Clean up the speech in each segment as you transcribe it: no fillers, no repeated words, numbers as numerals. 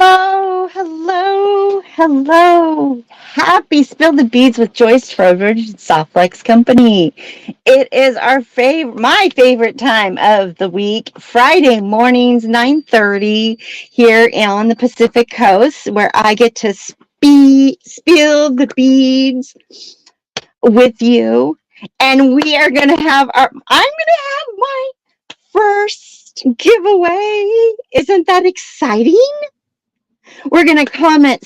Hello, hello, hello. Happy Spill the Beads with Joyce Trowbridge and Softflex Company. It is my favorite time of the week, Friday mornings, 9:30 here on the Pacific Coast, where I get to spill the beads with you. And we are going to I'm going to have my first giveaway. Isn't that exciting? We're going to comment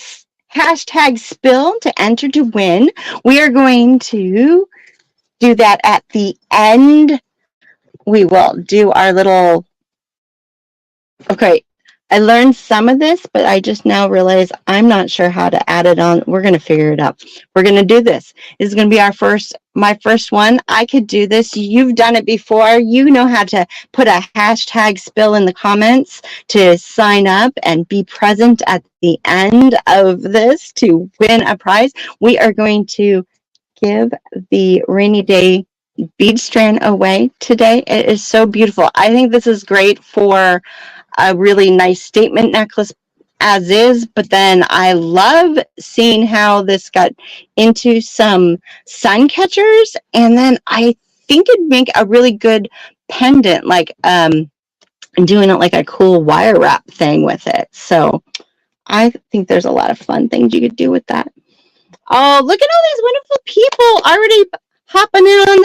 hashtag spill to enter to win. We are going to do that at the end. We will do our little. Okay, I learned some of this, but I just now realize I'm not sure how to add it on. We're going to figure it out. We're going to do this. This is going to be my first one. I could do this. You've done it before. You know how to put a hashtag spill in the comments to sign up and be present at the end of this to win a prize. We are going to give the rainy day bead strand away today. It is so beautiful. I think this is great for a really nice statement necklace as is, but then I love seeing how this got into some sun catchers, and then I think it'd make a really good pendant, like doing it like a cool wire wrap thing with it. So I think there's a lot of fun things you could do with that. Oh, look at all these wonderful people already hopping in on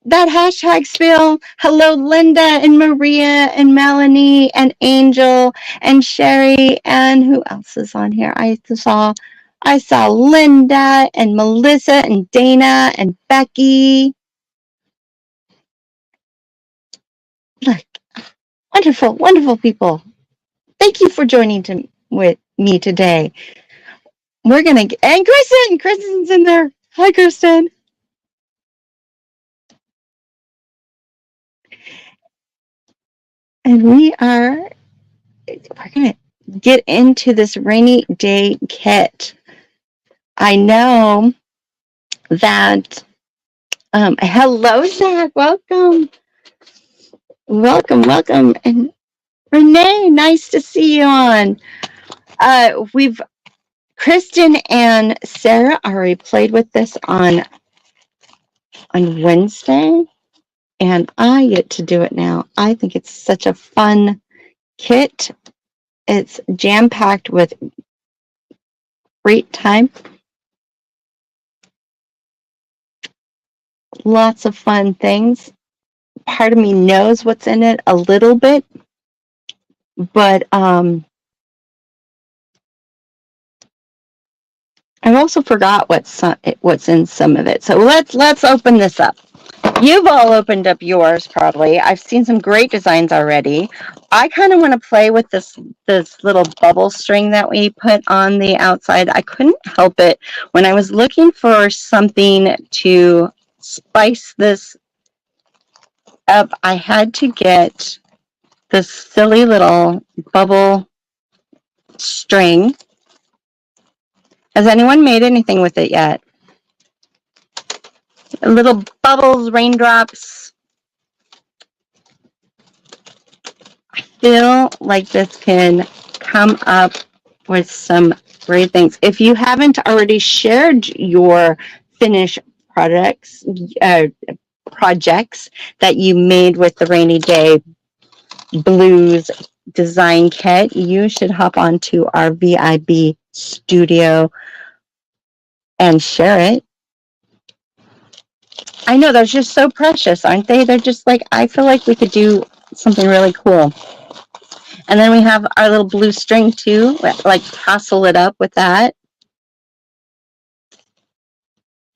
that hashtag spill. Hello, Linda and Maria and Melanie and Angel and Sherry, and who else is on here? I saw Linda and Melissa and Dana and Becky. Look, wonderful, wonderful people. Thank you for joining with me today. And Kristen's in there. Hi, Kristen. And we're going to get into this rainy day kit. I know that, hello, Zach, welcome. Welcome. And Renee, nice to see you on. Kristen and Sarah already played with this on Wednesday, and I get to do it now. I think it's such a fun kit. It's jam-packed with great time. Lots of fun things. Part of me knows what's in it a little bit, but I also forgot what's in some of it. So let's open this up. You've all opened up yours probably. I've seen some great designs already. I kind of want to play with this little bubble string that we put on the outside. I couldn't help it when I was looking for something to spice this up. I had to get this silly little bubble string. Has anyone made anything with it yet? Little bubbles, raindrops. I feel like this can come up with some great things. If you haven't already shared your finished projects that you made with the Rainy Day Blues design kit, you should hop onto our VIB studio and share it. I know, they're just so precious, aren't they? They're just like, I feel like we could do something really cool. And then we have our little blue string too, like tassel it up with that.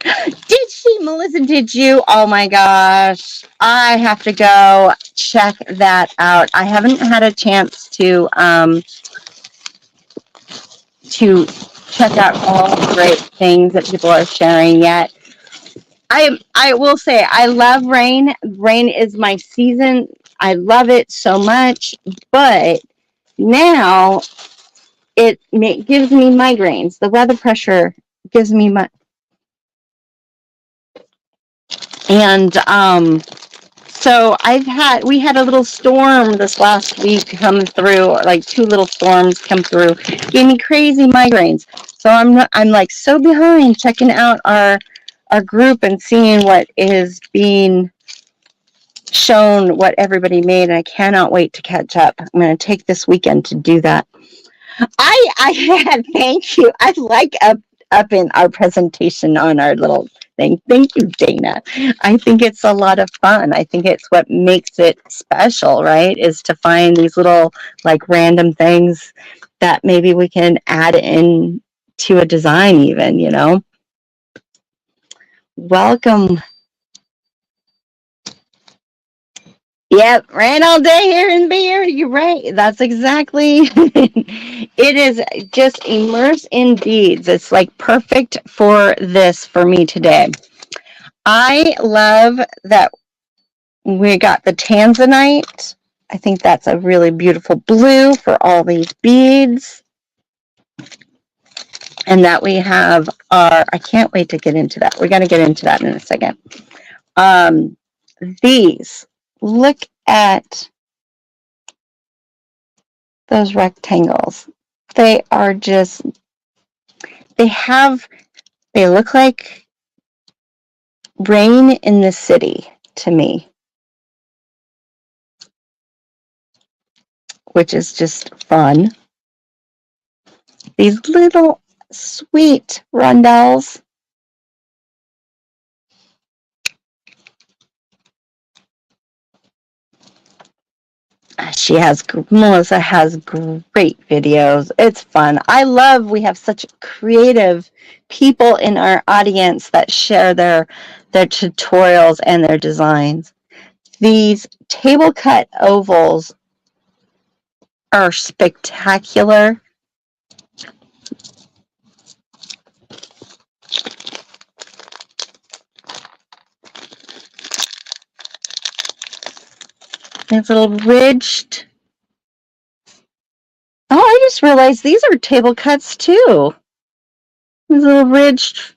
Did she, Melissa, did you? Oh my gosh. I have to go check that out. I haven't had a chance to check out all the great things that people are sharing yet. I will say I love rain. Rain is my season. I love it so much, but now it gives me migraines. The weather pressure gives me and So we had a little storm this last week come through, like 2 little storms come through, gave me crazy migraines. So I'm like so behind checking out our group and seeing what is being shown, what everybody made, and I cannot wait to catch up. I'm going to take this weekend to do that. Thank you. I like up in our presentation on our little thing. Thank you, Dana. I think it's a lot of fun. I think it's what makes it special, right? Is to find these little like random things that maybe we can add in to a design even, you know. Welcome. Yep, ran all day here in Bay Area. You're right. That's exactly. It is just immerse in beads. It's like perfect for this for me today. I love that we got the tanzanite. I think that's a really beautiful blue for all these beads. And that we have I can't wait to get into that. We're going to get into that in a second. These, look at those rectangles. They are just, they look like rain in the city to me, which is just fun. These little sweet rondelles. Melissa has great videos. It's fun. We have such creative people in our audience that share their tutorials and their designs. These table cut ovals are spectacular. These little ridged. Oh, I just realized these are table cuts too. These little ridged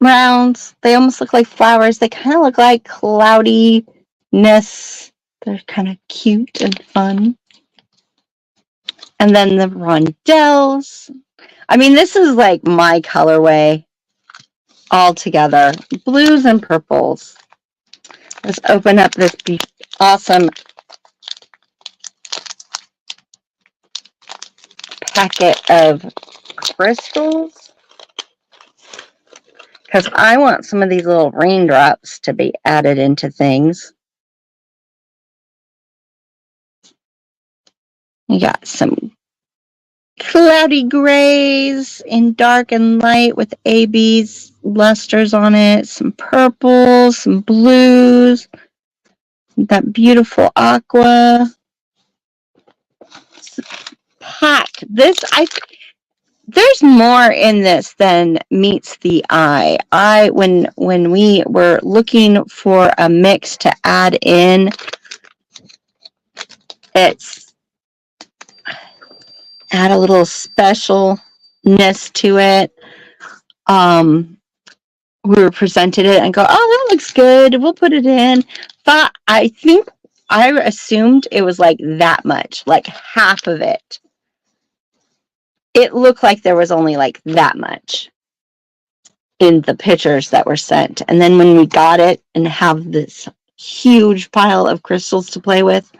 rounds. They almost look like flowers. They kind of look like cloudiness. They're kind of cute and fun. And then the rondelles. I mean, this is like my colorway all together. Blues and purples. Let's open up this awesome packet of crystals, because I want some of these little raindrops to be added into things. You got some cloudy grays in dark and light with AB's lusters on it, some purples, some blues, that beautiful aqua. Packed. There's more in this than meets the eye. When we were looking for a mix to add in, it's add a little specialness to it. We were presented it and go, oh, that looks good. We'll put it in. But I think I assumed it was like that much, like half of it. It looked like there was only like that much in the pictures that were sent. And then when we got it and have this huge pile of crystals to play with,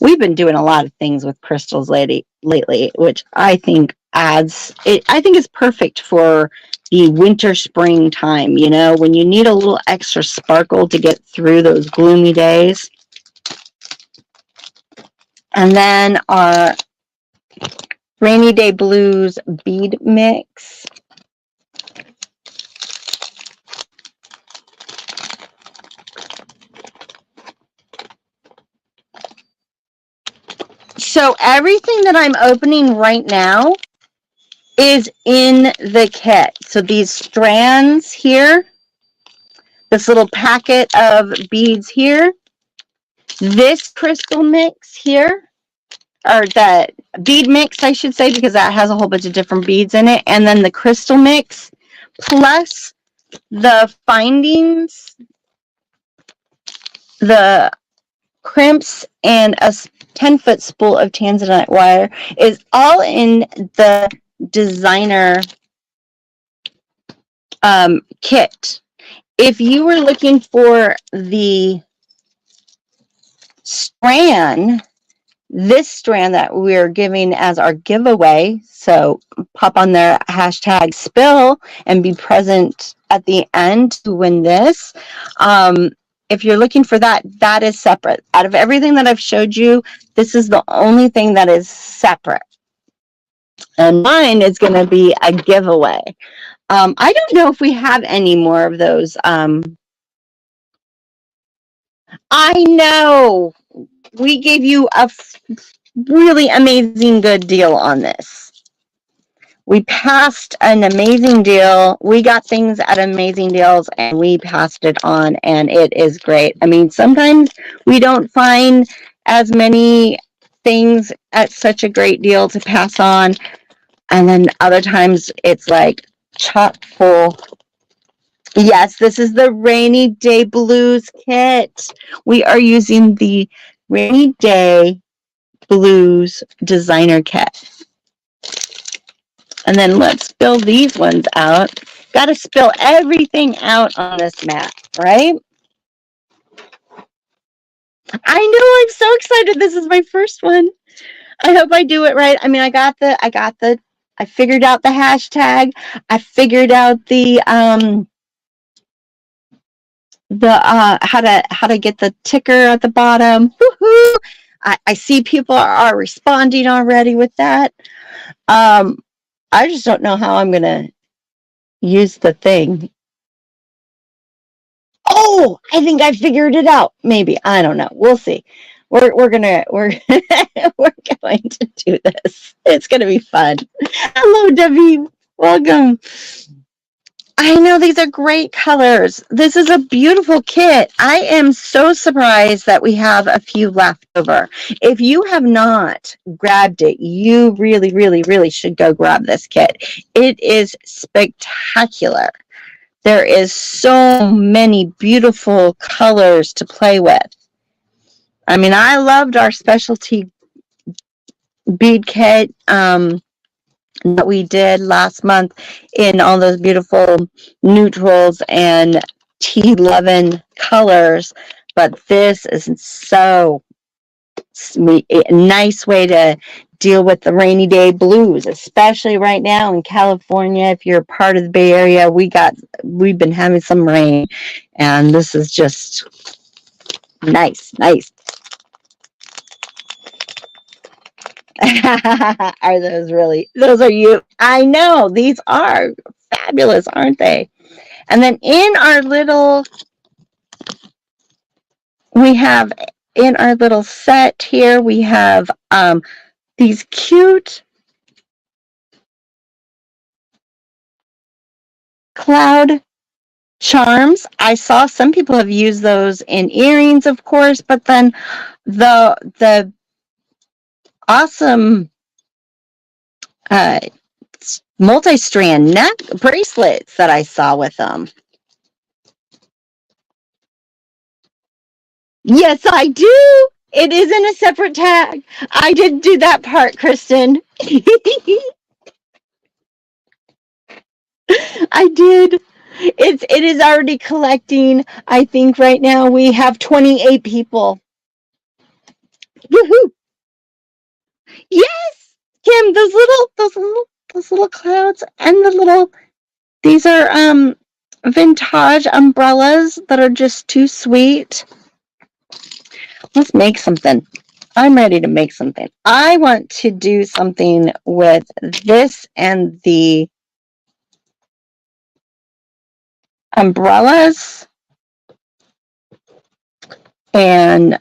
we've been doing a lot of things with crystals lately, which I think adds it. I think it's perfect for the winter spring time, you know, when you need a little extra sparkle to get through those gloomy days. And then our Rainy Day Blues bead mix. So everything that I'm opening right now is in the kit. So these strands here, this little packet of beads here, this crystal mix here, or the bead mix, I should say, because that has a whole bunch of different beads in it, and then the crystal mix, plus the findings the crimps and a 10-foot spool of tanzanite wire is all in the designer kit. If you were looking for the strand, this strand that we're giving as our giveaway, so pop on there hashtag spill and be present at the end to win this. If you're looking for that, that is separate. Out of everything that I've showed you, this is the only thing that is separate. And mine is going to be a giveaway. I don't know if we have any more of those. I know we gave you a really amazing good deal on this. We passed an amazing deal. We got things at amazing deals and we passed it on, and it is great. I mean, sometimes we don't find as many things at such a great deal to pass on, and then other times it's like chock full. Yes, this is the Rainy Day Blues kit. We are using the Rainy Day Blues designer kit. And then let's spill these ones out. Got to spill everything out on this mat, right? I know, I'm so excited. This is my first one. I hope I do it right. I mean, I figured out the hashtag. I figured out the how to get the ticker at the bottom. Woohoo! I see people are responding already with that. I just don't know how I'm gonna use the thing. Oh, I think I figured it out. Maybe, I don't know. We'll see. We're we're we're going to do this. It's gonna be fun. Hello, Debbie. Welcome. I know these are great colors. This is a beautiful kit. I am so surprised that we have a few left over. If you have not grabbed it, you really, really, really should go grab this kit. It is spectacular. There is so many beautiful colors to play with. I mean, I loved our specialty bead kit that we did last month in all those beautiful neutrals and T11 colors, but this is so a nice way to deal with the rainy day blues, especially right now in California. If you're part of the Bay Area, we've been having some rain, and this is just nice. Are those really? Those are you. I know. These are fabulous, aren't they? And then in our little set here, we have these cute cloud charms. I saw some people have used those in earrings, of course, but then the awesome multi-strand neck bracelets that I saw with them. Yes, I do. It is in a separate tag. I didn't do that part, Kristen. I did. It is already collecting. I think right now we have 28 people. Woohoo! Yes, Kim. Those little clouds and these are vintage umbrellas that are just too sweet. Let's make something. I'm ready to make something. I want to do something with this and the umbrellas and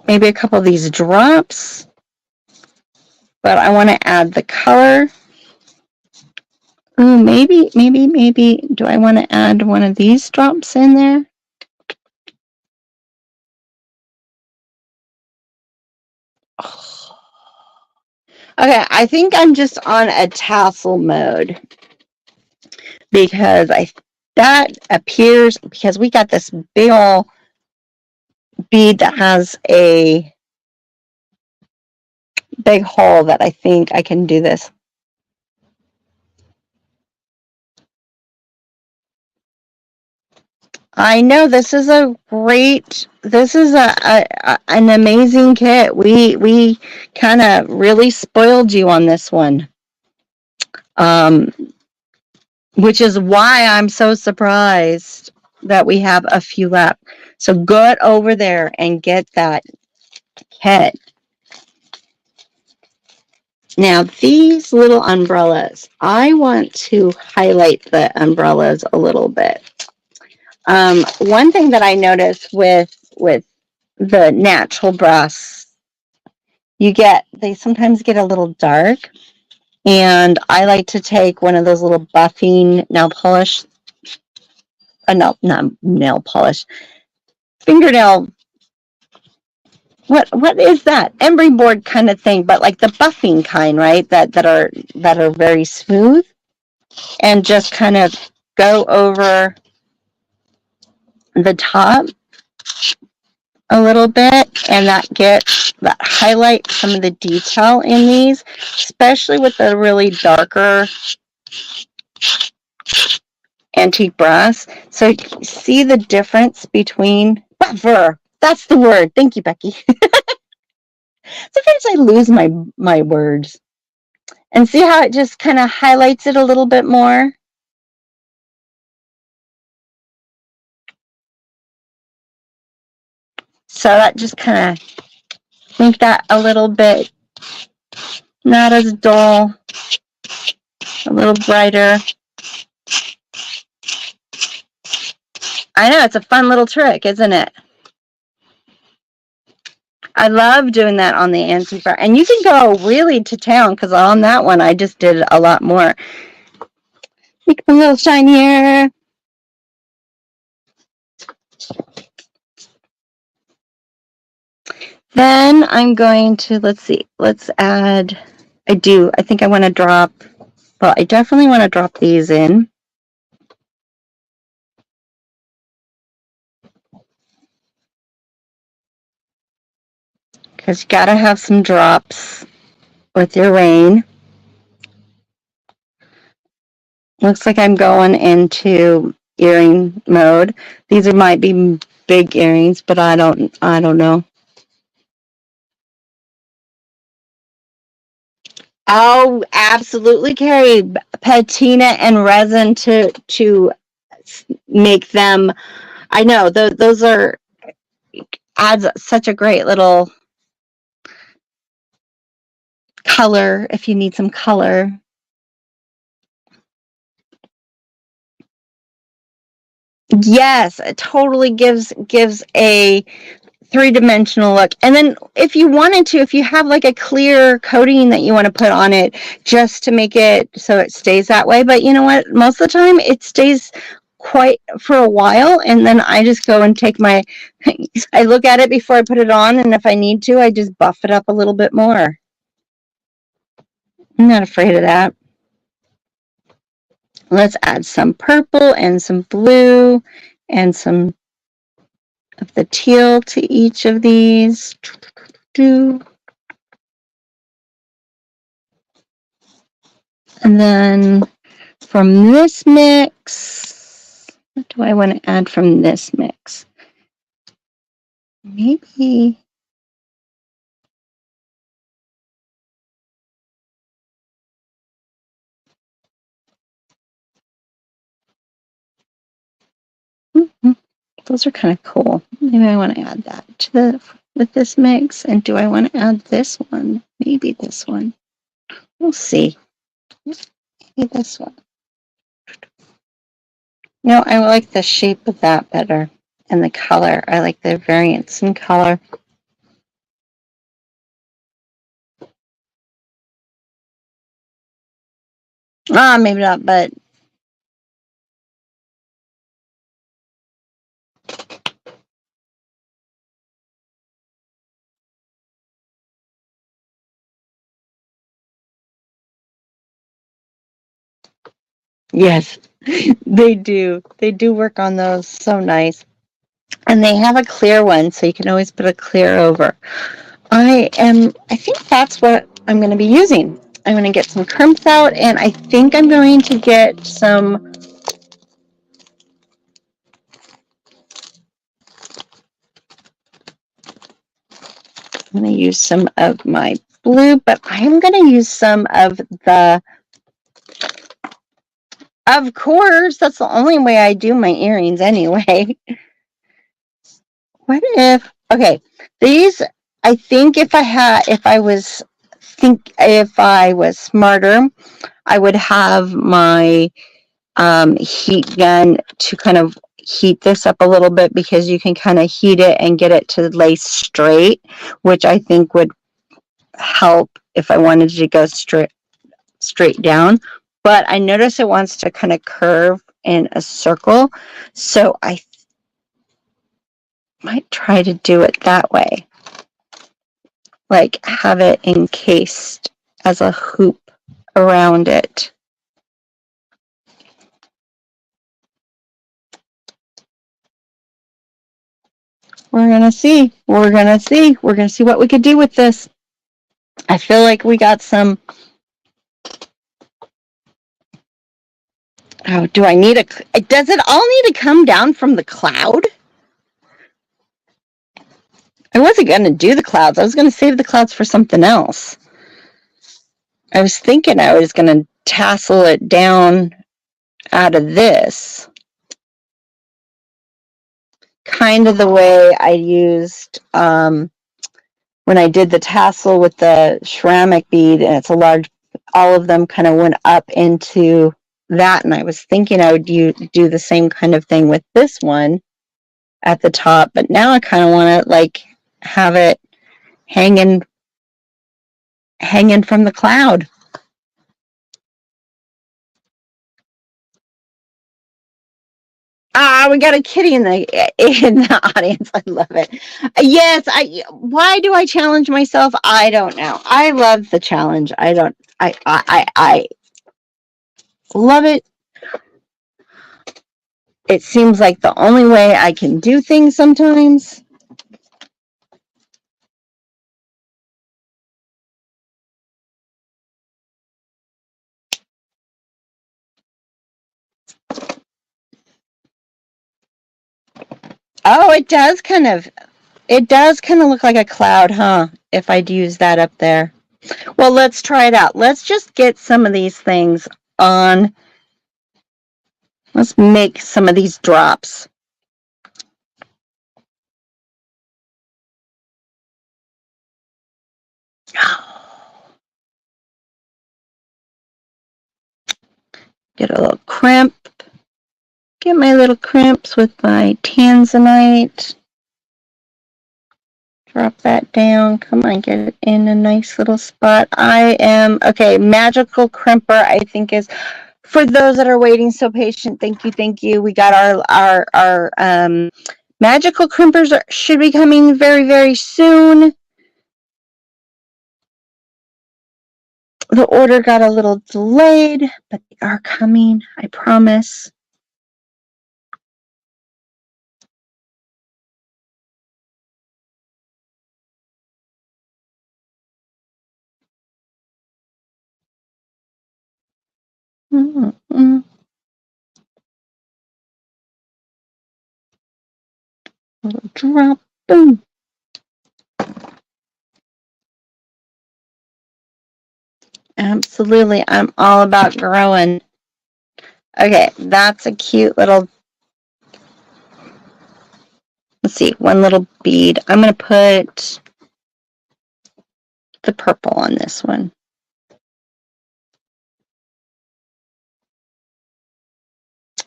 maybe a couple of these drops, but I want to add the color. Ooh, maybe, do I want to add one of these drops in there? Oh. Okay, I think I'm just on a tassel mode because That appears, because we got this big old bead that has a big hole, that I think I can do this. I know this is an amazing kit. We kind of really spoiled you on this one. Which is why I'm so surprised that we have a few left. So go over there and get that kit. Now, these little umbrellas, I want to highlight the umbrellas a little bit. One thing that I noticed with the natural brass, they sometimes get a little dark, and I like to take one of those little buffing nail polish, not nail polish, fingernail. What is that? Emery board kind of thing, but like the buffing kind, right? That are very smooth, and just kind of go over the top a little bit, and that highlights some of the detail in these, especially with the really darker antique brass. So see the difference between buffer. That's the word. Thank you, Becky. Sometimes I lose my words. And see how it just kind of highlights it a little bit more? So that just kind of make that a little bit not as dull, a little brighter. I know, it's a fun little trick, isn't it? I love doing that on the antique bar. And you can go really to town, because on that one, I just did a lot more. Make them a little shinier. Then I'm going to, let's add, I think I want to drop, well, I definitely want to drop these in. Because you got to have some drops with your rain. Looks like I'm going into earring mode. These might be big earrings, but I don't know. Oh, absolutely, Carrie. Patina and resin to make them. I know those are adds such a great little color if you need some color. Yes, it totally gives a three-dimensional look. And then if you wanted to, if you have like a clear coating that you want to put on it just to make it so it stays that way, but you know what, most of the time it stays quite for a while, and then I just go and take I look at it before I put it on, and if I need to, I just buff it up a little bit more. I'm not afraid of that. Let's add some purple and some blue and some of the teal to each of these. And then from this mix, what do I want to add from this mix? Maybe those are kind of cool. Maybe I want to add that with this mix. And do I want to add this one? Maybe this one. We'll see. Maybe this one. No, I like the shape of that better, and the color. I like the variance in color. Maybe not, but yes. They do. They do work on those so nice. And they have a clear one, so you can always put a clear over. I think that's what I'm going to be using. I'm going to get some crimps out, and I think I'm going to get some. I'm going to use some of my blue, but I am going to use some of the. Of course, that's the only way I do my earrings anyway. What if? Okay, these. I think if I was smarter, I would have my heat gun to kind of heat this up a little bit, because you can kind of heat it and get it to lay straight, which I think would help if I wanted to go straight down. But I notice it wants to kind of curve in a circle, so I might try to do it that way, like have it encased as a hoop around it. We're gonna see. We're gonna see. We're gonna see what we could do with this. I feel like we got some. Oh, do I need a? Does it all need to come down from the cloud? I wasn't going to do the clouds. I was going to save the clouds for something else. I was thinking I was going to tassel it down out of this. Kind of the way I used when I did the tassel with the ceramic bead, and it's a large, all of them kind of went up into that, and I was thinking I would do the same kind of thing with this one at the top, but now I kind of want to like have it hanging from the cloud. Ah, we got a kitty in the audience. I love it. Yes, why do I challenge myself? I don't know. I love the challenge. I love it. It seems like the only way I can do things sometimes. Oh, it does kind of look like a cloud, huh? If I'd use that up there. Well, let's try it out. Let's just get some of these things on. Let's make some of these drops. Get a little crimp. Get my little crimps with my tanzanite. Drop that down. Come on, get it in a nice little spot. Okay, magical crimper, I think, is for those that are waiting so patient. Thank you. We got our magical crimpers should be coming very, very soon. The order got a little delayed, but they are coming, I promise. Mm-hmm. Little drop, boom. Absolutely, I'm all about growing. Okay, that's a cute little, let's see, one little bead. I'm going to put the purple on this one.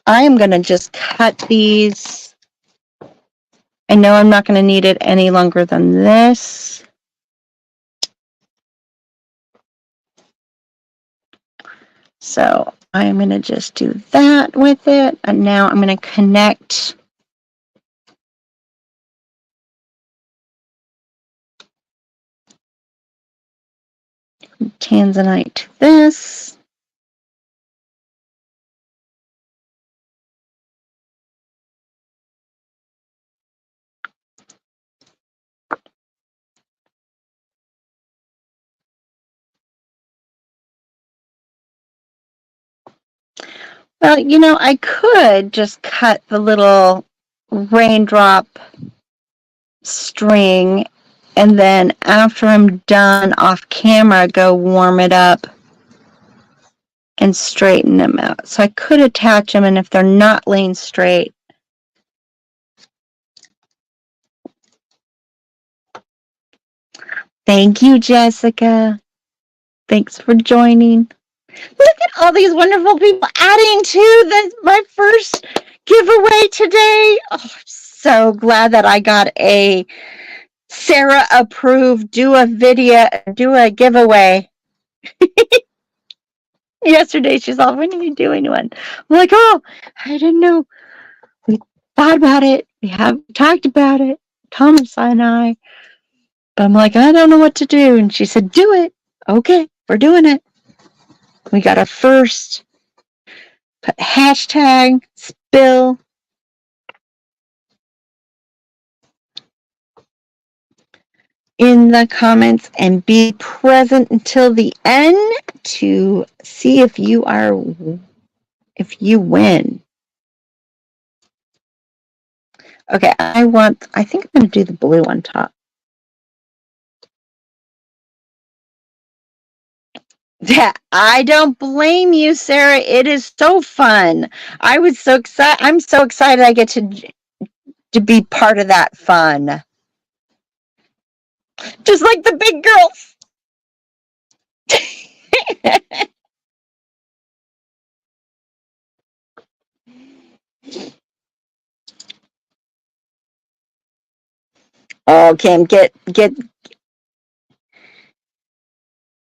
I am going to just cut these. I know I'm not going to need it any longer than this. So I'm going to just do that with it. And now I'm going to connect tanzanite to this. Well, I could just cut the little raindrop string and then after I'm done off camera, go warm it up and straighten them out. So I could attach them, and if they're not laying straight, thank you, Jessica. Thanks for joining. Look at all these wonderful people adding to my first giveaway today. Oh, I'm so glad that I got a Sarah approved do a giveaway. Yesterday she's all, when are you doing one? I'm like, oh, I didn't know. We thought about it. We have talked about it, Thomas and I. But I'm like, I don't know what to do. And she said, do it. Okay, we're doing it. We got our first. Put hashtag spill in the comments and be present until the end to see if you win. Okay, I think I'm going to do the blue on top. Yeah, I don't blame you, Sarah. It is so fun. I'm so excited I get to be part of that fun. Just like the big girls. Oh, Kim, get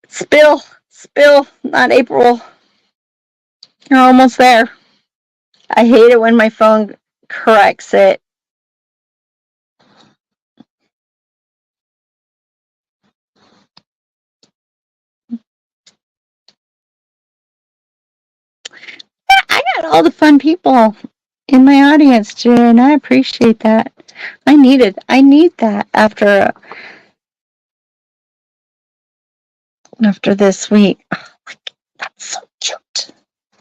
spill, not April. You're almost there. I hate it when my phone corrects it. I got all the fun people in my audience, Jen, and I appreciate that. I need that after this week. Oh, that's so cute.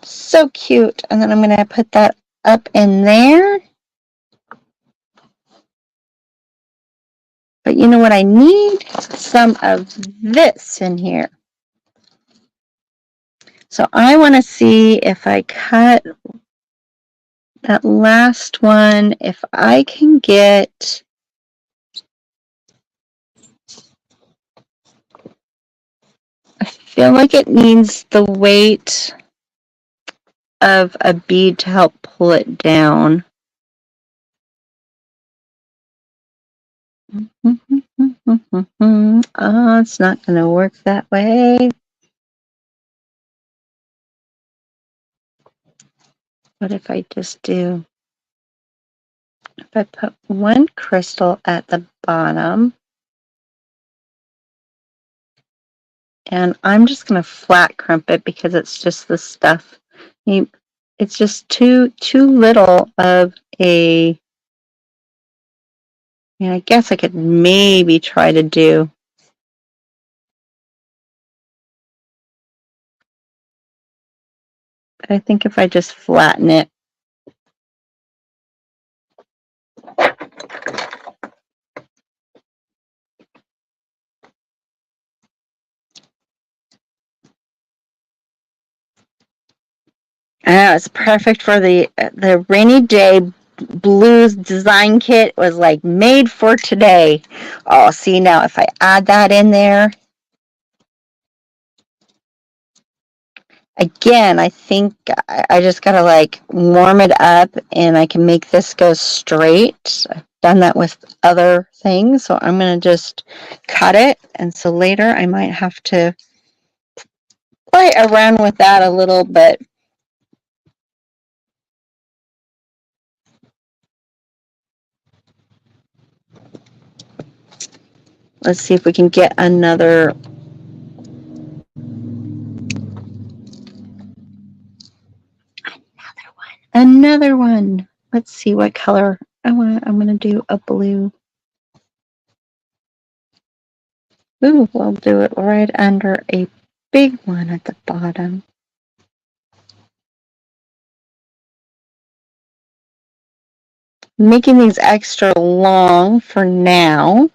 So cute. And then I'm going to put that up in there. But you know what I need? Some of this in here. So I want to see if I cut that last one, if I can get I feel like it needs the weight of a bead to help pull it down. Oh, it's not going to work that way. What if I just do, if I put one crystal at the bottom, and I'm just going to flat crimp it because it's just the stuff. It's just too little of a, I guess I could maybe try to do. I think if I just flatten it. It's perfect for the rainy day blues design kit. Was like made for today. Oh, see now if I add that in there. Again, I think I just gotta like warm it up and I can make this go straight. I've done that with other things, so I'm gonna just cut it. And so later I might have to play around with that a little bit. Let's see if we can get another. Another one. Let's see what color I'm gonna do a blue. Ooh, we'll do it right under a big one at the bottom. making these extra long for now.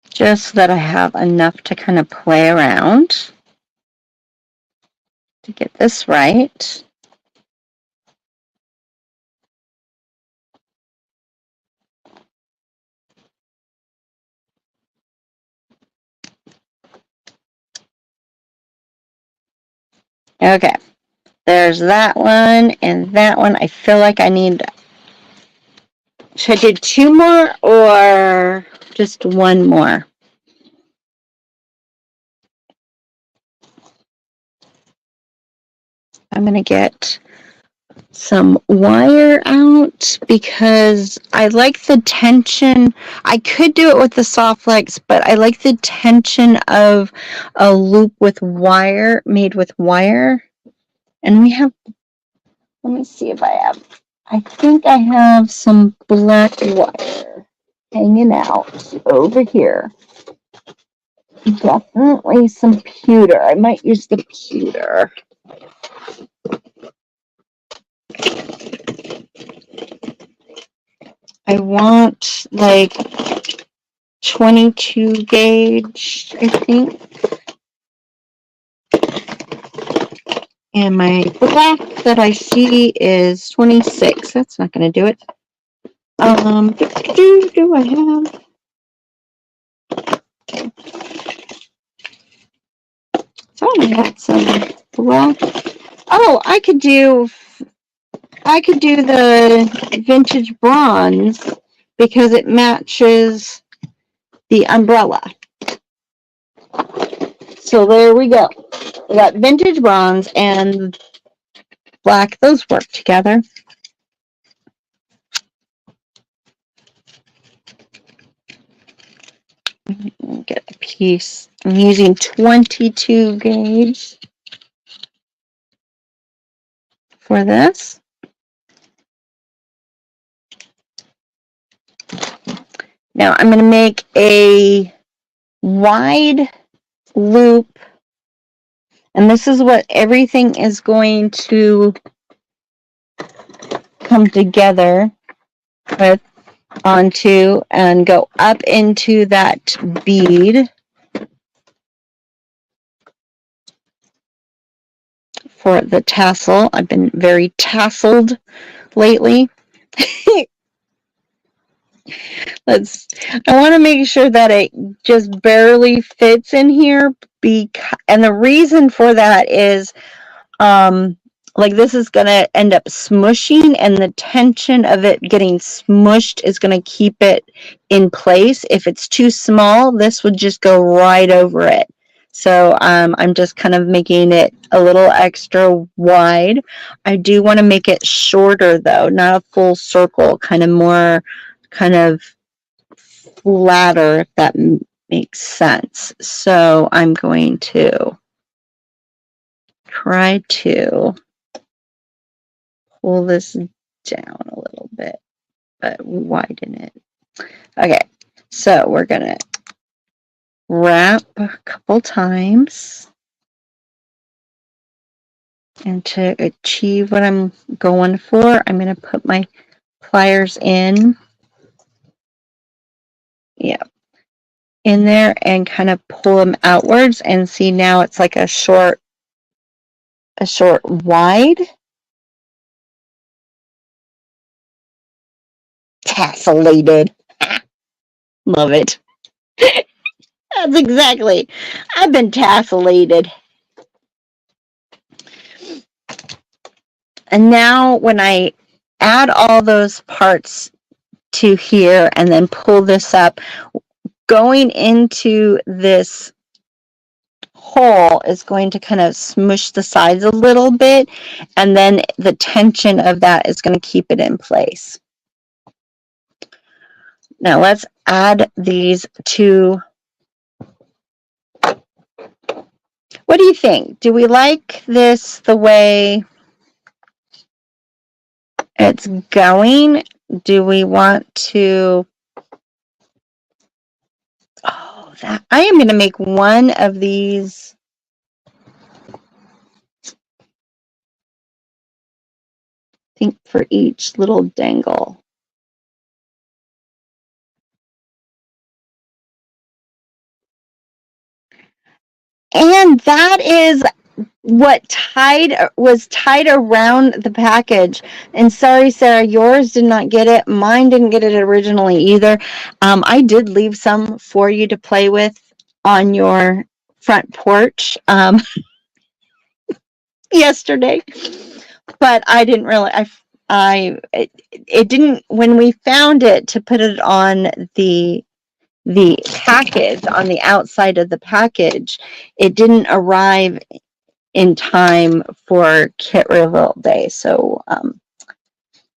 Just so that I have enough to kind of play around to get this right. Okay, there's that one and that one. I feel like I need, should I do 2 more or just 1 more? I'm going to get some wire out because I like the tension. I could do it with the soft flex, but I like the tension of a loop with wire, made with wire. And we have, let me see if I think I have some black wire hanging out over here. Definitely some pewter. I might use the pewter. I want like 22 gauge, I think. And my black that I see is 26. That's not going to do it. Do I have? So I got some black. Oh, I could do the vintage bronze because it matches the umbrella. So there we go. We got vintage bronze and black. Those work together. Get a piece. I'm using 22 gauge for this. Now I'm going to make a wide loop, and this is what everything is going to come together with onto and go up into that bead for the tassel. I've been very tasseled lately. I want to make sure that it just barely fits in here, and the reason for that is like this is going to end up smushing, and the tension of it getting smushed is going to keep it in place. If it's too small, this would just go right over it. So I'm just kind of making it a little extra wide. I do want to make it shorter though, not a full circle, kind of more kind of flatter, if that makes sense. So I'm going to try to pull this down a little bit, but widen it. Okay, so we're gonna wrap a couple times, and to achieve what I'm going for, I'm gonna put my pliers in, in there, and kind of pull them outwards, and see now it's like a short wide. Tassellated. Love it. That's exactly. I've been tassellated. And now when I add all those parts to here and then pull this up, going into this hole is going to kind of smush the sides a little bit, and then the tension of that is going to keep it in place. Now let's add these two. What do you think? Do we like this the way it's going? Do we want to... Oh, I am going to make one of these. I think for each little dangle. And that is what was tied around the package. And sorry, Sarah, yours did not get it. Mine didn't get it originally either. I did leave some for you to play with on your front porch yesterday, but I didn't really. It didn't, when we found it to put it on the package, on the outside of the package, it didn't arrive in time for Kit Reveal Day. So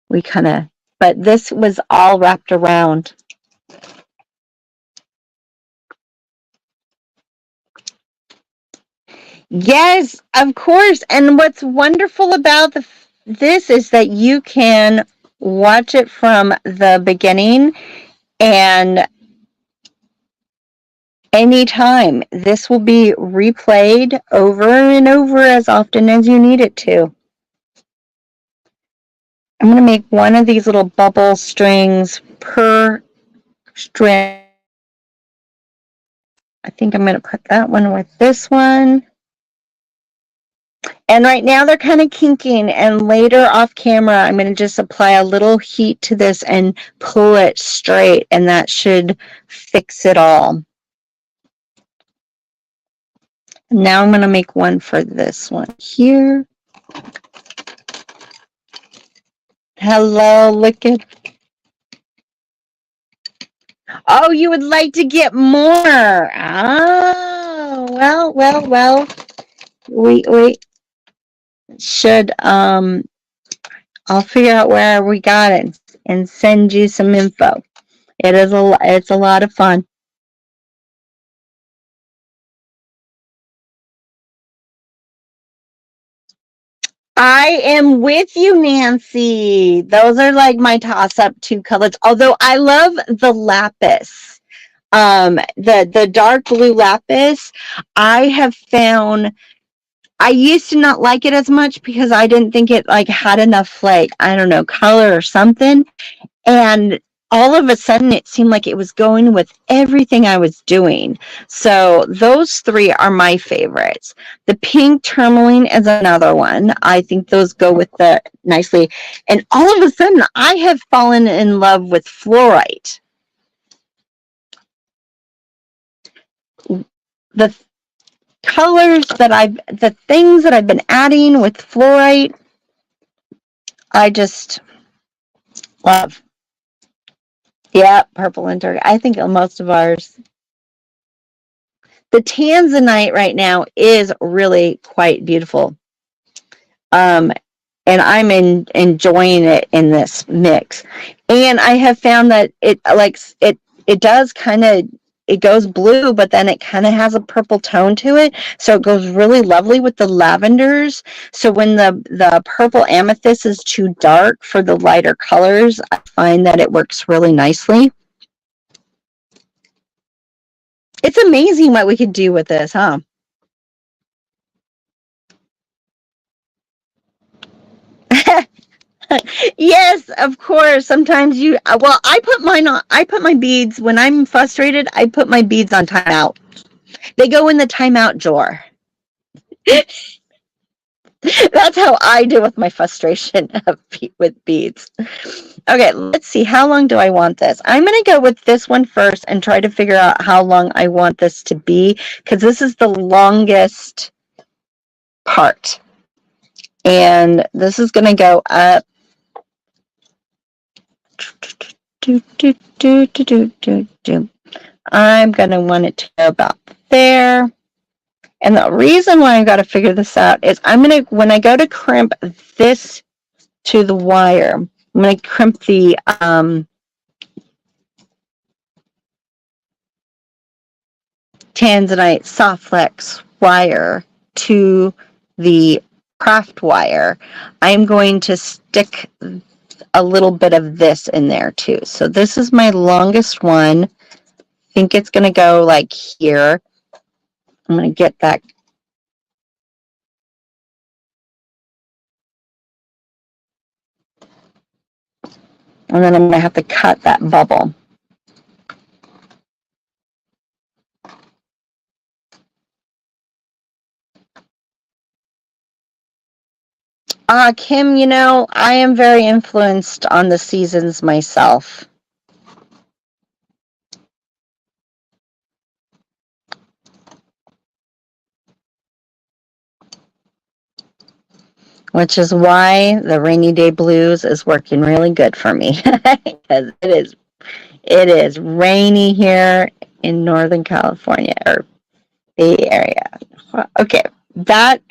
we kind of, but this was all wrapped around. Yes, of course. And what's wonderful about this is that you can watch it from the beginning and anytime. This will be replayed over and over as often as you need it to. I'm going to make one of these little bubble strings per string. I think I'm going to put that one with this one. And right now they're kind of kinking, and later off camera, I'm going to just apply a little heat to this and pull it straight, and that should fix it all. Now I'm going to make one for this one here. Hello, look at. Oh, you would like to get more. Oh, well. We should, I'll figure out where we got it and send you some info. It's a lot of fun. I am with you, Nancy. Those are like my toss-up two colors. Although I love the lapis, the dark blue lapis. I have found I used to not like it as much because I didn't think it like had enough like, I don't know, color or something. And all of a sudden it seemed like it was going with everything I was doing. So those three are my favorites. The pink tourmaline is another one. I think those go with the nicely. And all of a sudden I have fallen in love with fluorite. The colors the things that I've been adding with fluorite, I just love. Yeah, purple and turquoise. I think most of ours. The tanzanite right now is really quite beautiful. And I'm enjoying it in this mix. And I have found that it does kind of, it goes blue, but then it kind of has a purple tone to it. So it goes really lovely with the lavenders. So when the purple amethyst is too dark for the lighter colors, I find that it works really nicely. It's amazing what we could do with this, huh? Yes, of course. Sometimes I put my beads, when I'm frustrated, I put my beads on timeout. They go in the timeout drawer. That's how I deal with my frustration with beads. Okay, let's see. How long do I want this? I'm going to go with this one first and try to figure out how long I want this to be, because this is the longest part. And this is going to go up. I'm going to want it to go about there. And the reason why I've got to figure this out is when I go to crimp this to the wire, I'm going to crimp the tanzanite soft flex wire to the craft wire. I'm going to stick a little bit of this in there too. So this is my longest one. think it's going to go like here. I'm going to get that. And then I'm going to have to cut that bubble. Kim, you know, I am very influenced on the seasons myself. Which is why the rainy day blues is working really good for me. Because it is rainy here in Northern California or Bay Area. Okay, that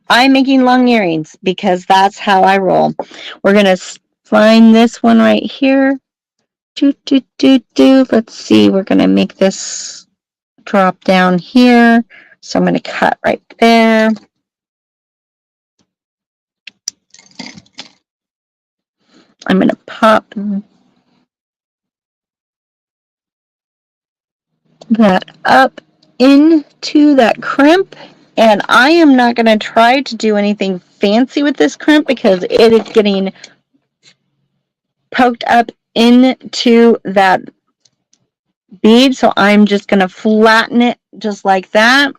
I'm making long earrings because that's how I roll. We're gonna find this one right here. Let's see. We're gonna make this drop down here. So I'm gonna cut right there. I'm gonna pop that up into that crimp, and I am not going to try to do anything fancy with this crimp because it is getting poked up into that bead, so I'm just going to flatten it just like that.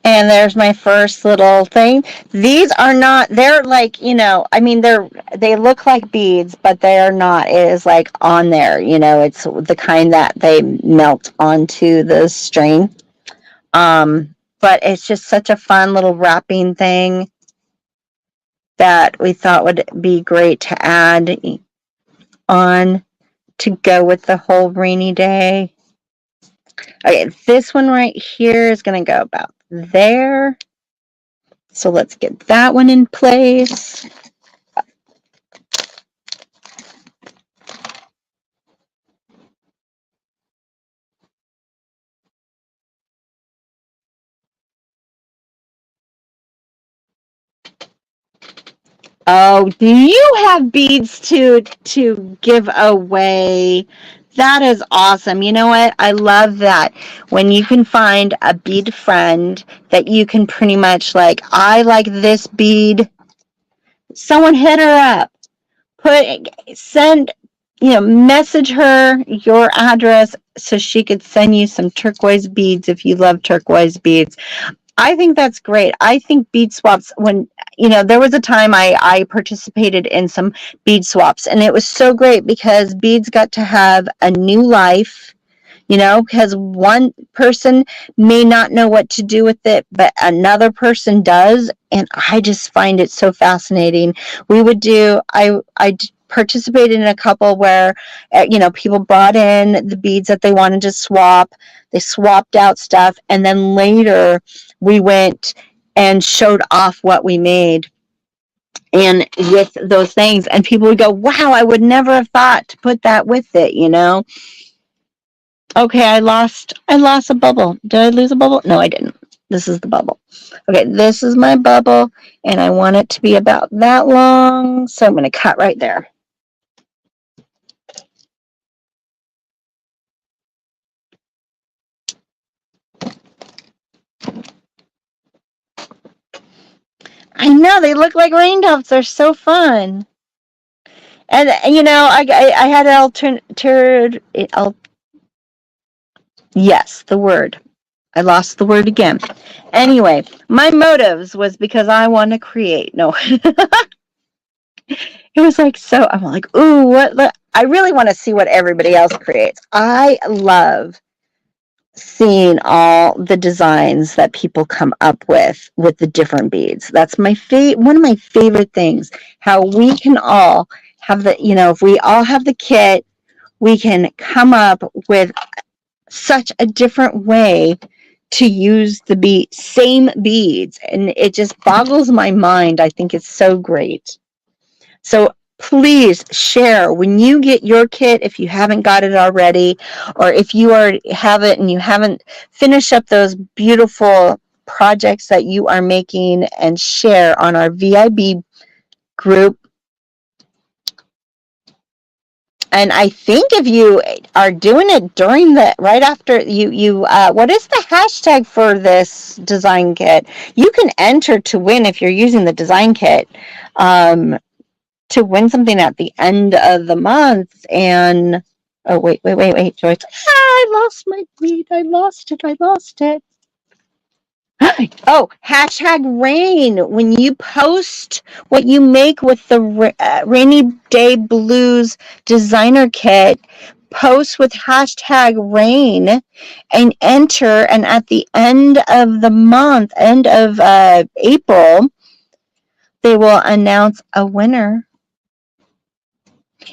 And there's my first little thing. These are not, they're like, you know, I mean, they look like beads, but they are not. It is like on there, you know, it's the kind that they melt onto the string. But it's just such a fun little wrapping thing that we thought would be great to add on to go with the whole rainy day. Okay, this one right here is going to go about there. So let's get that one in place. Oh, do you have beads to give away? That is awesome. You know what? I love that when you can find a bead friend that you can pretty much like, I like this bead. Someone hit her up. Send, you know, message her your address so she could send you some turquoise beads if you love turquoise beads. I think that's great. I think bead swaps, when, you know, there was a time I participated in some bead swaps, and it was so great because beads got to have a new life, you know, because one person may not know what to do with it, but another person does. And I just find it so fascinating. I participated in a couple where, you know, people brought in the beads that they wanted to swap. They swapped out stuff. And then later we went and showed off what we made. And with those things, and people would go, wow, I would never have thought to put that with it, you know? Okay, I lost a bubble. Did I lose a bubble? No, I didn't. This is the bubble. Okay, this is my bubble, and I want it to be about that long, so I'm going to cut right there. I know, they look like raindrops. They're so fun. And you know, I had yes, the word. I lost the word again. Anyway, my motives was because I want to create. No. It was like, so I'm like, ooh, I really want to see what everybody else creates. I love seeing all the designs that people come up with the different beads. That's one of my favorite things, how we can all have the, you know, if we all have the kit, we can come up with such a different way to use the same beads, and it just boggles my mind. I think it's so great. So please share when you get your kit, if you haven't got it already, or if you already have it and you haven't finished up those beautiful projects that you are making, and share on our VIB group. And I think if you are doing it during the, right after what is the hashtag for this design kit? You can enter to win if you're using the design kit, to win something at the end of the month. And, oh, wait, Joyce. I lost my bead. I lost it. Oh, hashtag rain. When you post what you make with the Rainy Day Blues designer kit, post with hashtag rain and enter. And at the end of the month, end of April, they will announce a winner.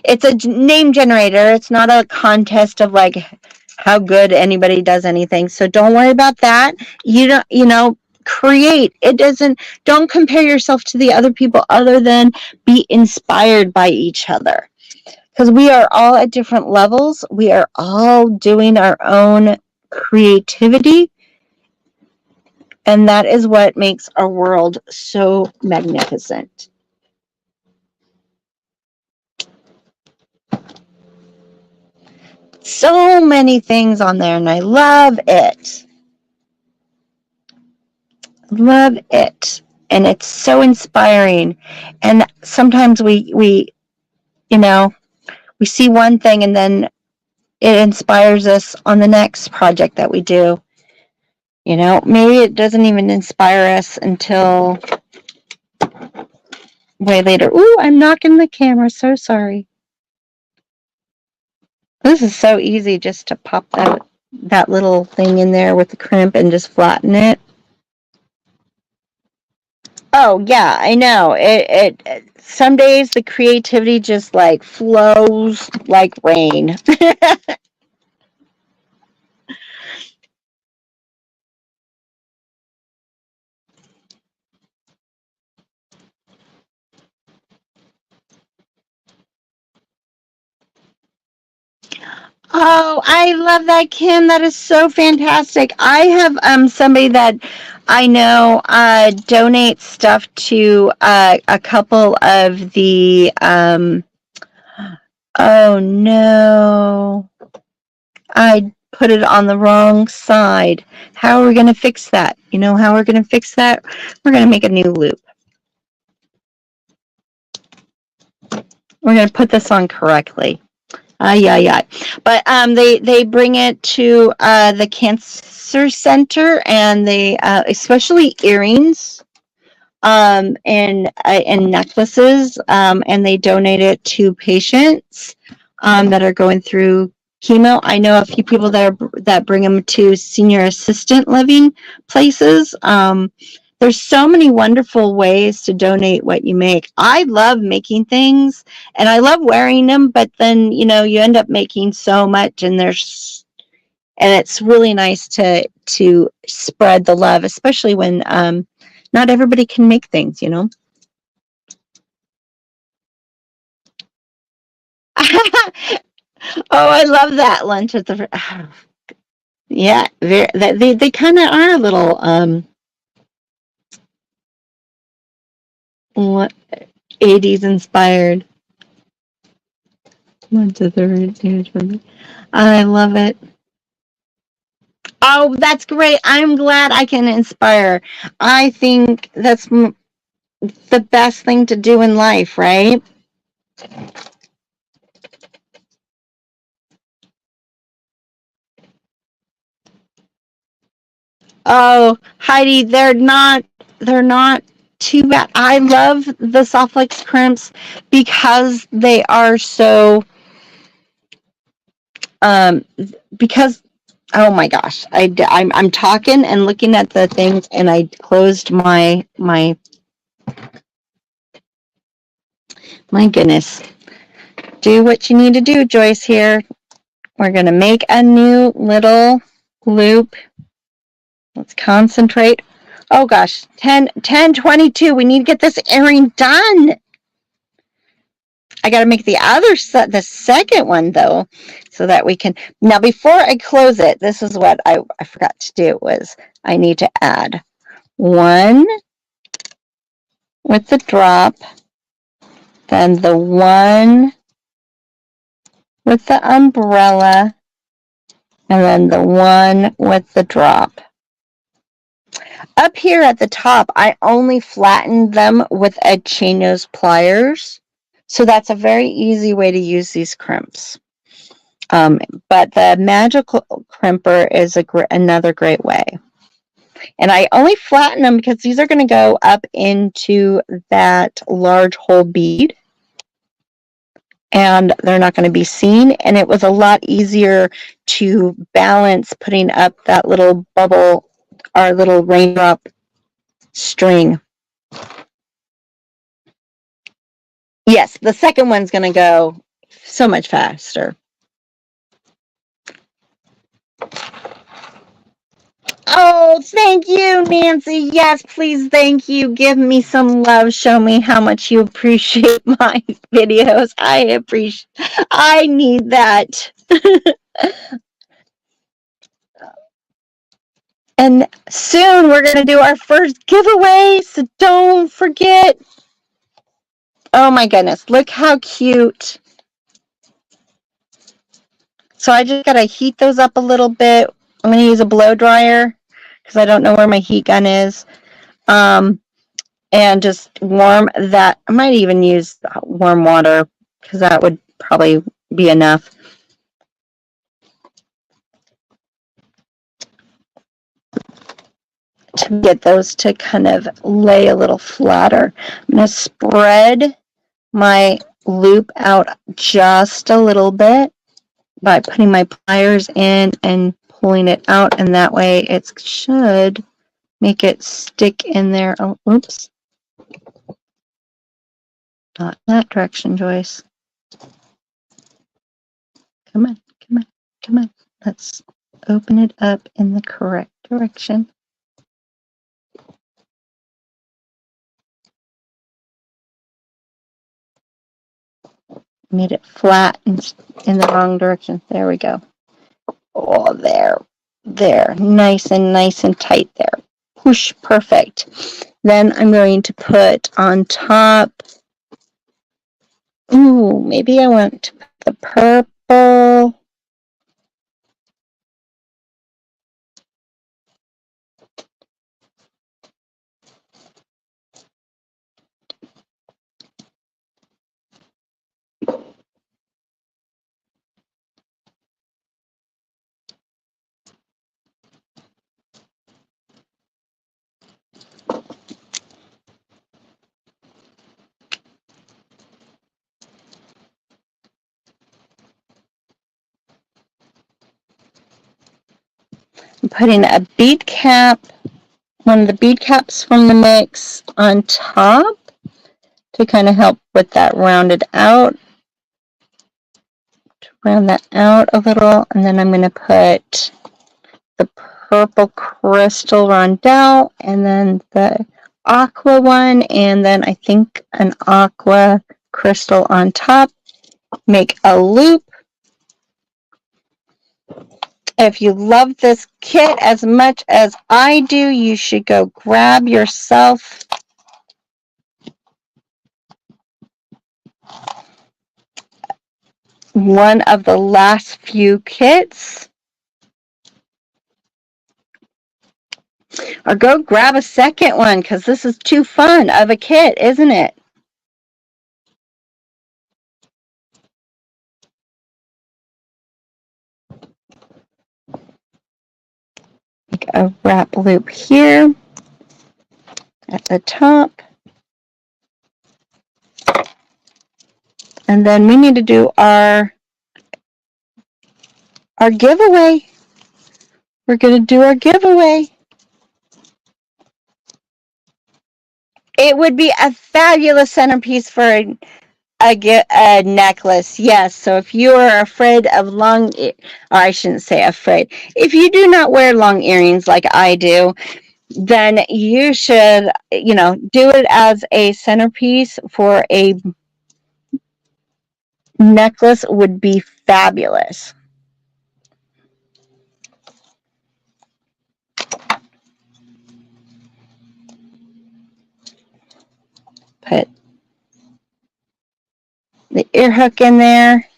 It's a name generator. It's not a contest of like how good anybody does anything. So don't worry about that. Create. Don't compare yourself to the other people, other than be inspired by each other. Because we are all at different levels. We are all doing our own creativity. And that is what makes our world so magnificent. So many things on there, and I love it. Love it. And it's so inspiring. And sometimes we see one thing, and then it inspires us on the next project that we do. Maybe it doesn't even inspire us until way later. Ooh, I'm knocking the camera. So sorry. This is so easy, just to pop that little thing in there with the crimp and just flatten it. Oh yeah, I know. It some days the creativity just like flows like rain. Oh, I love that, Kim. That is so fantastic. I have somebody that I know donates stuff to a couple of the oh no. I put it on the wrong side. How are we going to fix that? You know how we're going to fix that? We're going to make a new loop. We're going to put this on correctly. Yeah. But they bring it to the cancer center, and they especially earrings and necklaces, and they donate it to patients that are going through chemo. I know a few people that bring them to senior assistant living places. There's so many wonderful ways to donate what you make. I love making things, and I love wearing them, but then, you end up making so much, and it's really nice to spread the love, especially when not everybody can make things, Oh, I love that lunch at the yeah, they kind of are a little 80s inspired. I love it. Oh, that's great. I'm glad I can inspire. I think that's the best thing to do in life, right? Oh, Heidi, they're not too bad. I love the Softflex crimps because they are so because oh my gosh, I'm talking and looking at the things, and I closed my goodness. Do what you need to do, Joyce. Here, we're gonna make a new little loop. Let's concentrate. Oh gosh, 10:22. We need to get this earring done. I got to make the other set, the second one though, so that we can, now before I close it, this is what I forgot to do was I need to add one with the drop, then the one with the umbrella, and then the one with the drop. Up here at the top, I only flattened them with edge chain nose pliers. So that's a very easy way to use these crimps. But the magical crimper is another great way. And I only flatten them because these are going to go up into that large hole bead. And they're not going to be seen. And it was a lot easier to balance putting up that little bubble, our little raindrop string. Yes, the second one's going to go so much faster. Oh, thank you, Nancy. Yes, please, thank you. Give me some love. Show me how much you appreciate my videos. I need that. And soon we're going to do our first giveaway, so don't forget. Oh my goodness, look how cute. So I just got to heat those up a little bit. I'm going to use a blow dryer because I don't know where my heat gun is. And just warm that. I might even use warm water because that would probably be enough. To get those to kind of lay a little flatter. I'm going to spread my loop out just a little bit by putting my pliers in and pulling it out, and that way it should make it stick in there. Oh, oops. Not that direction, Joyce. Come on, come on, come on. Let's open it up in the correct direction. Made it flat and in the wrong direction. There we go. Oh, there. Nice and tight there. Whoosh, perfect. Then I'm going to put on top. Ooh, maybe I want to put the purple. I'm putting a bead cap, one of the bead caps from the mix on top to kind of help with that rounded out. To round that out a little, and then I'm going to put the purple crystal rondelle and then the aqua one, and then I think an aqua crystal on top. Make a loop. If you love this kit as much as I do, you should go grab yourself one of the last few kits. Or go grab a second one because this is too fun of a kit, isn't it? Make a wrap loop here at the top. And then we need to do our giveaway. We're going to do our giveaway. It would be a fabulous centerpiece for a necklace, yes. So if you are afraid of long, or I shouldn't say afraid, if you do not wear long earrings like I do, then you should, do it as a centerpiece for a necklace would be fabulous. Put the ear hook in there.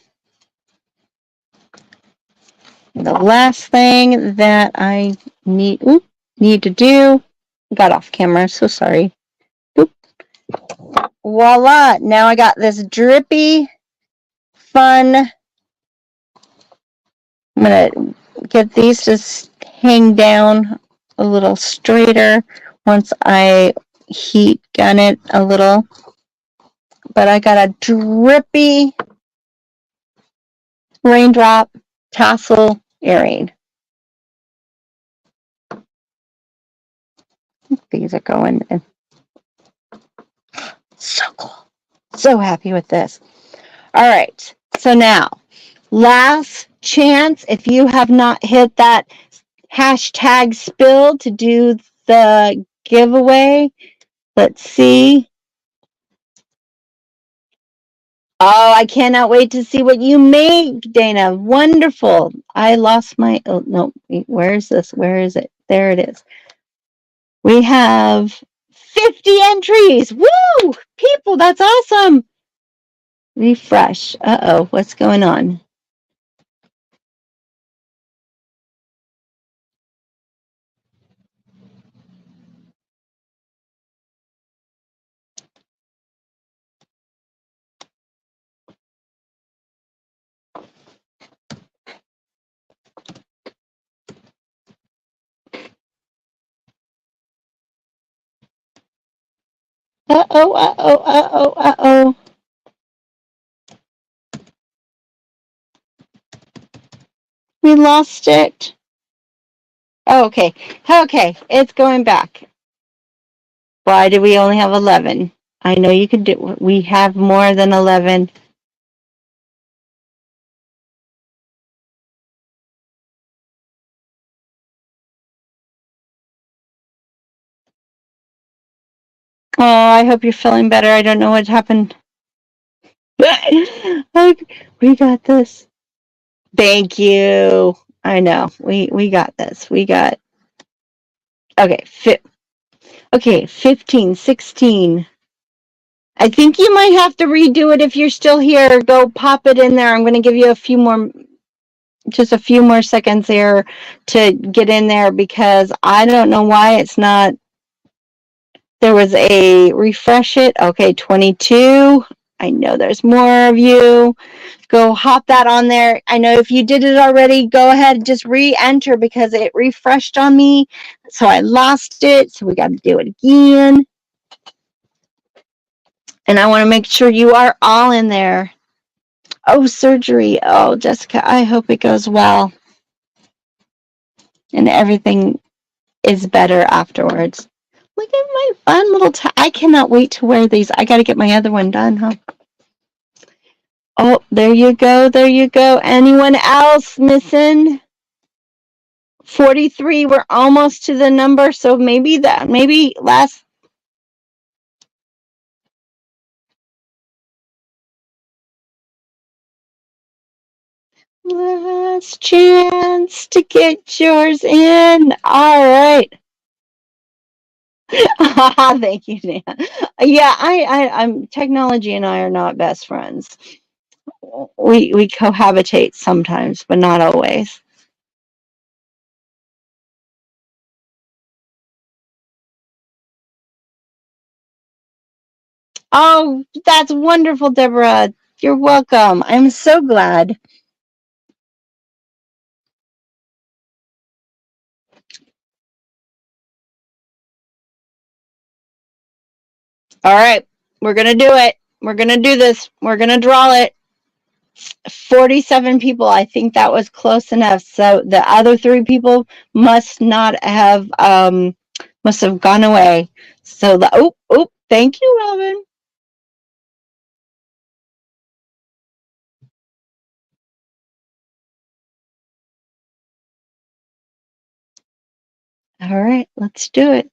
The last thing that I need to do, got off camera, so sorry. Oop. Voila, now I got this drippy, fun. I'm going to get these to hang down a little straighter once I heat gun it a little. But I got a drippy raindrop tassel earring. These are going in. So cool. So happy with this. All right. So now, last chance. If you have not hit that hashtag spill to do the giveaway, let's see. Oh, I cannot wait to see what you make, Dana. Wonderful. I lost my, oh, no, where is this? Where is it? There it is. We have 50 entries. Woo! People, that's awesome. Refresh. Uh-oh, what's going on? Uh-oh, uh-oh, uh-oh, uh-oh. We lost it. Oh, okay. Okay, it's going back. Why do we only have 11? I know you could do, we have more than 11. Oh, I hope you're feeling better. I don't know what happened. We got this. Thank you. I know. We got this. We got, okay, okay, 15, 16. I think you might have to redo it if you're still here. Go pop it in there. I'm going to give you just a few more seconds there to get in there because I don't know why it's not. There was a refresh it. Okay, 22. I know there's more of you. Go hop that on there. I know if you did it already, go ahead and just re-enter because it refreshed on me. So I lost it. So we got to do it again. And I want to make sure you are all in there. Oh, surgery. Oh, Jessica, I hope it goes well. And everything is better afterwards. Look at my fun little I cannot wait to wear these. I got to get my other one done, huh? Oh, there you go. There you go. Anyone else missing? 43. We're almost to the number. So maybe last. Last chance to get yours in. All right. Thank you, Dan. Yeah, I'm technology and I are not best friends. We cohabitate sometimes, but not always. Oh, that's wonderful, Deborah. You're welcome. I'm so glad. All right, we're going to do it. We're going to do this. We're going to draw it. 47 people. I think that was close enough. So the other 3 people must not have, must have gone away. So thank you, Robin. All right, let's do it.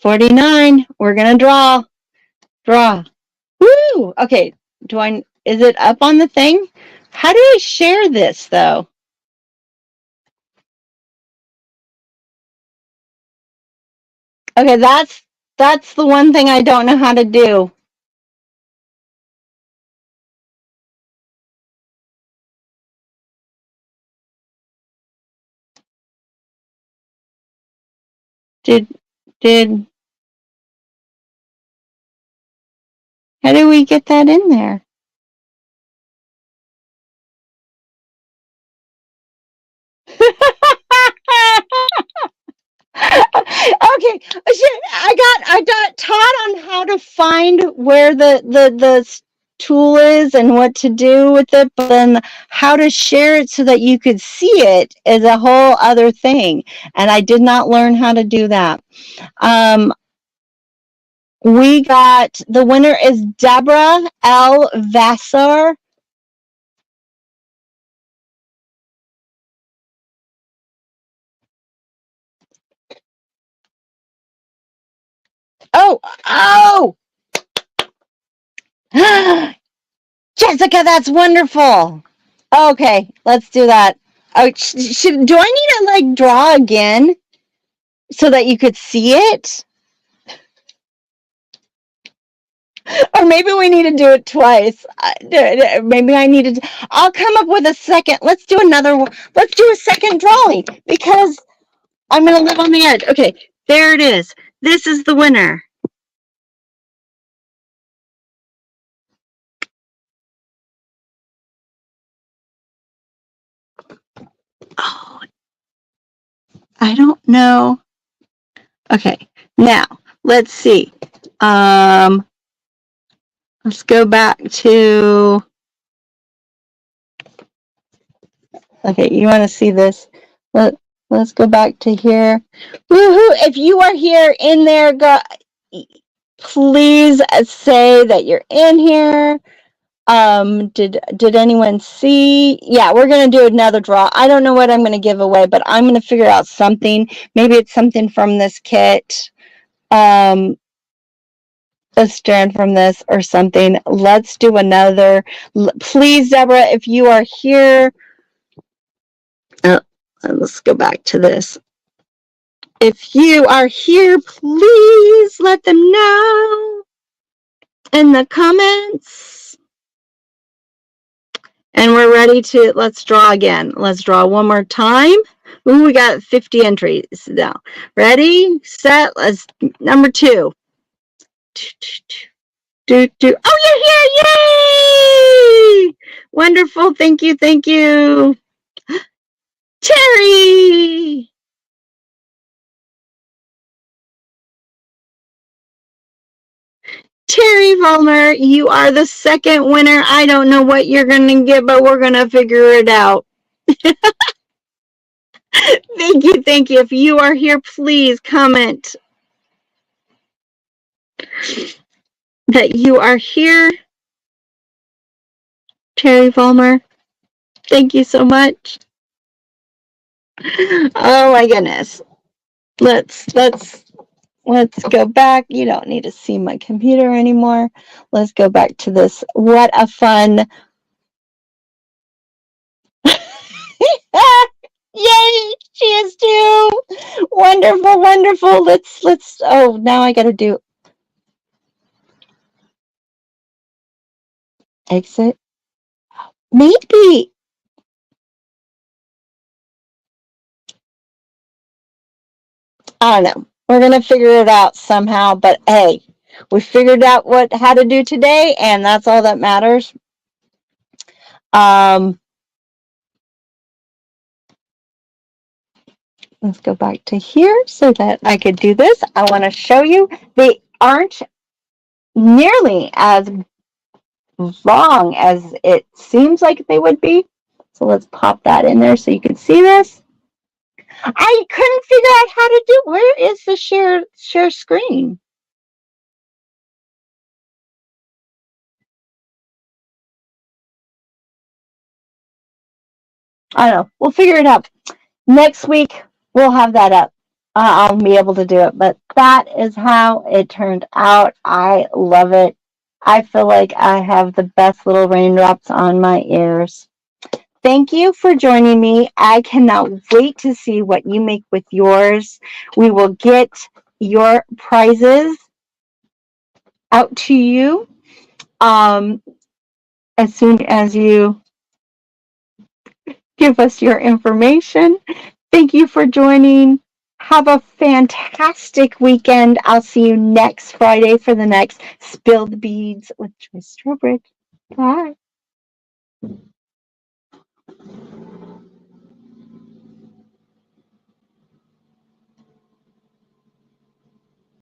49. We're going to draw. Draw. Woo! Okay. Is it up on the thing? How do I share this though? Okay, that's the one thing I don't know how to do. Did how do we get that in there? Okay, I got taught on how to find where the tool is and what to do with it, but then how to share it so that you could see it is a whole other thing, and I did not learn how to do that. We got the winner is Deborah L. Vassar. Oh, Jessica, that's wonderful. Okay, let's do that. Oh, do I need to like draw again so that you could see it? Or maybe we need to do it twice. Maybe I needed. I'll come up with a second. Let's do another one. Let's do a second drawing because I'm going to live on the edge. Okay, there it is. This is the winner. Oh, I don't know. Okay, now let's see. Let's go back to. Okay, you want to see this? Let's go back to here. Woohoo! If you are here in there, please say that you're in here. Did anyone see? Yeah, we're gonna do another draw. I don't know what I'm gonna give away, but I'm gonna figure out something. Maybe it's something from this kit. A strand from this or something. Let's do another. Please, Deborah, if you are here, let's go back to this. If you are here, please let them know in the comments. And we're ready to, let's draw again. Let's draw one more time. Ooh, we got 50 entries now. Ready, set, let's, number 2. Oh, you're here, yay! Wonderful, thank you, thank you. Terry! Terry Vollmer, you are the second winner. I don't know what you're going to get, but we're going to figure it out. Thank you, thank you. If you are here, please comment that you are here. Terry Vollmer, thank you so much. Oh my goodness. Let's go back. You don't need to see my computer anymore. Let's go back to this. What a fun. Yay, she is too. Wonderful, wonderful. Let's oh, now I got to do exit. Maybe I don't know. We're going to figure it out somehow, but hey, we figured out how to do today, and that's all that matters. Let's go back to here so that I could do this. I want to show you. They aren't nearly as long as it seems like they would be. So let's pop that in there so you can see this. I couldn't figure out how to do. Where is the share screen? I don't know. We'll figure it out. Next week, we'll have that up. I'll be able to do it. But that is how it turned out. I love it. I feel like I have the best little raindrops on my ears. Thank you for joining me. I cannot wait to see what you make with yours. We will get your prizes out to you as soon as you give us your information. Thank you for joining. Have a fantastic weekend. I'll see you next Friday for the next Spill the Beads with Joyce Trowbridge. Bye.